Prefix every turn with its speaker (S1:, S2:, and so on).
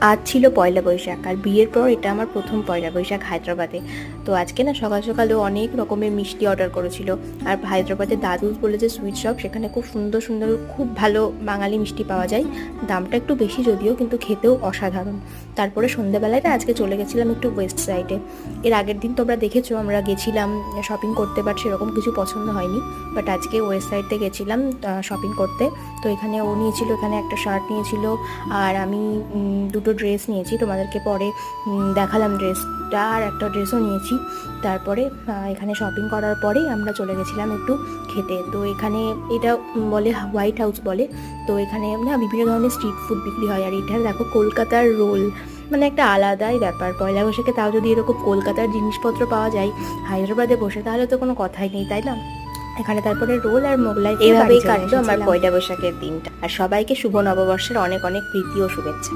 S1: আজ ছিল পয়লা বৈশাখ, আর বিয়ের পর এটা আমার প্রথম পয়লা বৈশাখ হায়দ্রাবাদে। তো আজকে না সকাল সকালেও অনেক রকমের মিষ্টি অর্ডার করেছিল। আর হায়দ্রাবাদে দাদুস বলে যে সুইট শপ, সেখানে খুব সুন্দর সুন্দর খুব ভালো বাঙালি মিষ্টি পাওয়া যায়। দামটা একটু বেশি যদিও, কিন্তু খেতেও অসাধারণ। তারপরে সন্ধ্যাবেলায় না আজকে চলে গেছিলাম একটু ওয়েস্ট সাইডে। এর আগের দিন তোমরা দেখেছো আমরা গেছিলাম শপিং করতে, বাট সেরকম কিছু পছন্দ হয়নি। বাট আজকে ওয়েস্ট সাইডে গেছিলাম শপিং করতে। তো এখানে ও নিয়েছিল, এখানে একটা শার্ট নিয়েছিল, আর আমি দুটো ড্রেস নিয়েছি, তোমাদেরকে পরে দেখালাম ড্রেসটা, আর একটা ড্রেসও নিয়েছি। তারপরে এখানে শপিং করার পরেই আমরা চলে গেছিলাম একটু খেতে। তো এখানে এটা বলে হোয়াইট হাউস বলে। তো এখানে না বিভিন্ন ধরনের স্ট্রিট ফুড বিক্রি হয়। আর এটা দেখো কলকাতার রোল, মানে একটা আলাদাই ব্যাপার। পয়লা বৈশাখে তাও যদি এরকম কলকাতার জিনিসপত্র পাওয়া যায় হায়দ্রাবাদে বসে, তাহলে তো কোনো কথাই নেই, তাই না? এখানে তারপরে রোল আর মোগলাই এভাবেই কাটলো আমার পয়লা বৈশাখের দিনটা। আর সবাইকে শুভ নববর্ষের অনেক অনেক প্রীতি ও শুভেচ্ছা।